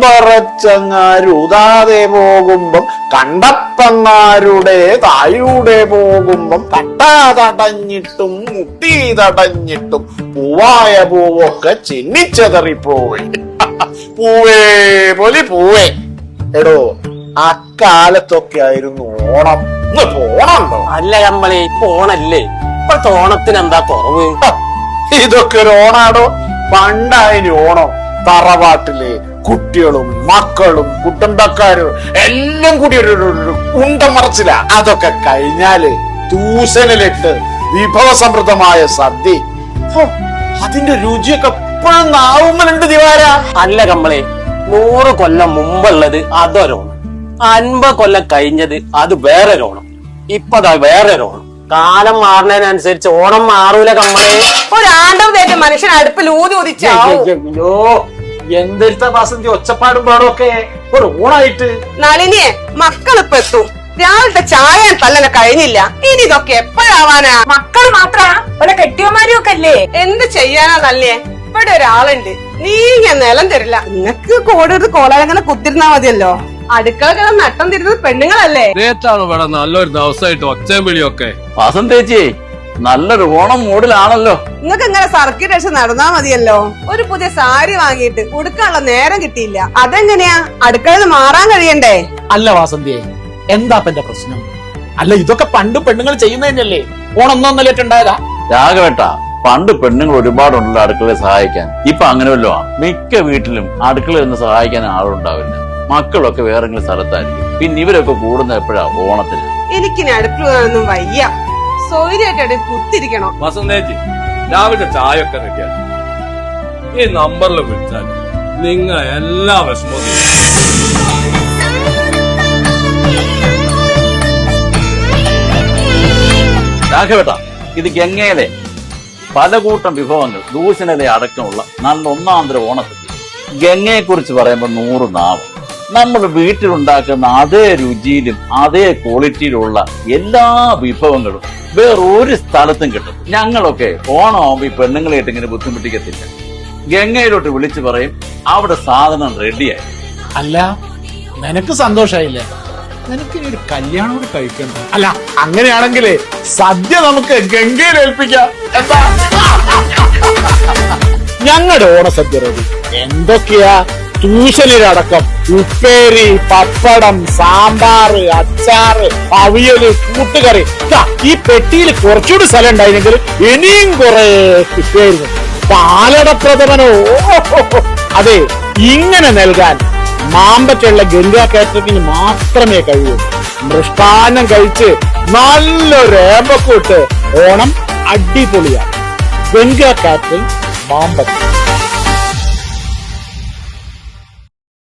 പറച്ചങ്ങാരുതാതെ പോകുമ്പം കണ്ടപ്പങ്ങാരുടെ താഴൂടെ പോകുമ്പം തട്ടാതടഞ്ഞിട്ടും മുട്ടി തടഞ്ഞിട്ടും പൂവായ പൂവൊക്കെ ചിന്നിച്ചെതറിപ്പോയി. പൂവേ പോലെ പൂവേ. എടോ, അക്കാലത്തൊക്കെ ആയിരുന്നു ഓണം. ഇന്ന് പോണുണ്ടോ? അല്ല കമ്മളി, ഇപ്പൊ ഓണല്ലേ? ഇപ്പോഴത്തെ ഓണത്തിന് എന്താ കുറവ്? ഇതൊക്കെ ഒരു ഓണാടോ? പണ്ടായിന് ഓണം തറവാട്ടിലെ കുട്ടികളും മക്കളും കുടുംബക്കാരും എല്ലാം കൂടി ഒരു ഉണ്ടമറച്ചില്ല. അതൊക്കെ കഴിഞ്ഞാല് ട്യൂഷനിലിട്ട് വിഭവസമൃദ്ധമായ സദ്യ. അതിന്റെ രുചിയൊക്കെ എപ്പോഴും നാവുമ്മലുണ്ട് ദിവാര. അല്ല കമ്മളി, 100 കൊല്ലം മുമ്പുള്ളത് അതൊരോണം, 50 കൊല്ലം കഴിഞ്ഞത് അത് വേറൊരോണം, ഇപ്പതാ വേറൊരോണം. കാലം മാറുന്നതിനനുസരിച്ച് ഓണം മാറൂല കമ്മളി. ഒരാണ്ടം തേറ്റ് മനുഷ്യൻ അടുപ്പിൽ ഊതി ഉദിച്ചോ. എന്തെടുത്ത വാസന്തി ഒച്ചപ്പാടും പാടും ഒക്കെ ഒരു ഓണായിട്ട്. നളിനിയെ മക്കളിപ്പോ എത്തും. രാവിലത്തെ ചായ തല്ലനെ കഴിഞ്ഞില്ല. ഇനി ഇതൊക്കെ എപ്പോഴാവാനാ? മക്കൾ മാത്ര കെട്ടിയമാരും ഒക്കെ അല്ലേ? എന്ത് ചെയ്യാനാ നല്ലേ? ഇവിടെ ഒരാളുണ്ട്, നീ ഞാൻ നിലം തരില്ല. നിങ്ങക്ക് കോടെടുത്ത് കോളങ്ങനെ കുത്തിരുന്നാ മതിയല്ലോ. അടുക്കള നട്ടം തിരുന്നത് പെണ്ണുങ്ങളല്ലേ? ഇവിടെ നല്ലൊരു ദിവസമായിട്ട് ഒച്ചയും വിളിയൊക്കെ. വാസന്തേച്ചി നല്ലൊരു ഓണം മൂഡിലാണല്ലോ. നിങ്ങക്ക് ഇങ്ങനെ സർക്കിട്ട് അടിച്ച് നടന്നാ മതിയല്ലോ. ഒരു പുതിയ സാരി വാങ്ങിയിട്ട് ഉടുക്കാനുള്ള നേരം കിട്ടിയില്ല. അതെങ്ങനെയാ? അടുക്കളയിൽ മാറാൻ കഴിയണ്ടേ? അല്ല വാസന്തിയെ, എന്താ എന്റെ പ്രശ്നം? അല്ല, ഇതൊക്കെ പണ്ട് പെണ്ണുങ്ങൾ ചെയ്യുന്നതന്നെയല്ലേ? ഓണൊന്നൊന്നല്ലേറ്റുണ്ടായതാ? രാഘവേട്ട, പണ്ട് പെണ്ണുങ്ങൾ ഒരുപാടുണ്ടല്ലോ അടുക്കളയെ സഹായിക്കാൻ. ഇപ്പൊ അങ്ങനെ വല്ലോ മിക്ക വീട്ടിലും അടുക്കളയിൽ നിന്ന് സഹായിക്കാൻ ആളുണ്ടാവില്ല. മക്കളൊക്കെ വേറെങ്കിലും സ്ഥലത്തായിരിക്കും. പിന്നെ ഇവരൊക്കെ കൂടുന്ന എപ്പോഴാ? ഓണത്തിന്. എനിക്കിനി അടുക്കളൊന്നും വയ്യ. സൗകര്യമായിട്ട് കുത്തിരിക്കണോ? വസന്തേച്ചി, രാവിലെ ചായ ഒക്കെ റെഡിയാക്കി ഈ നമ്പറിൽ വിളിച്ചാൽ നിങ്ങൾ എല്ലാ വിഷമവും. രാഘവേട്ട, ഇത് ഗംഗയിലെ പല കൂട്ടം വിഭവങ്ങൾ ദൂഷണിലെ അടക്കമുള്ള നല്ല ഒന്നാന്തര ഓണസദ്യ. ഗംഗയെ കുറിച്ച് പറയുമ്പോൾ 100 നാവ്. നമ്മൾ വീട്ടിലുണ്ടാക്കുന്ന അതേ രുചിയിലും അതേ ക്വാളിറ്റിയിലുള്ള എല്ലാ വിഭവങ്ങളും വേറൊരു സ്ഥലത്തും കിട്ടും. ഞങ്ങളൊക്കെ ഓണമാകുമ്പോ ഈ പെണ്ണുങ്ങളായിട്ട് ഇങ്ങനെ ബുദ്ധിമുട്ടിക്കത്തില്ല. ഗംഗയിലോട്ട് വിളിച്ചു പറയും, അവിടെ സാധനം റെഡിയായി. അല്ല, നിനക്ക് സന്തോഷായില്ലേ? നിനക്ക് ഒരു കല്യാണം കൂടി കഴിക്കണ്ട. അല്ല, അങ്ങനെയാണെങ്കിലേ സദ്യ നമുക്ക് ഗംഗയിൽ ഏൽപ്പിക്കാം. എന്താ? ഞങ്ങളുടെ ഓണസദ്യ റെഡി. എന്തൊക്കെയാ? ട്യൂഷനിലടക്കം ഉപ്പേരി, പപ്പടം, സാമ്പാറ്, അച്ചാറ്, അവിയല്, കൂട്ടുകറി. ഈ പെട്ടിയിൽ കുറച്ചുകൂടി സ്ഥലം ഉണ്ടായിരുന്നെങ്കിൽ ഇനിയും കുറെ കിട്ടിയായിരുന്നു. പാലടപ്രഥമനോ! അതെ, ഇങ്ങനെ നൽകാൻ മാമ്പറ്റുള്ള ഗംഗാ കാറ്ററിംഗിന് മാത്രമേ കഴിയൂ. മൃഷ്ടാന്നം കഴിച്ച് നല്ലൊരു ഏമ്പക്കൂട്ട് ഓണം അടിപൊളിയാണ്. ഗംഗാ കാറ്ററിംഗ്, മാമ്പറ്റം.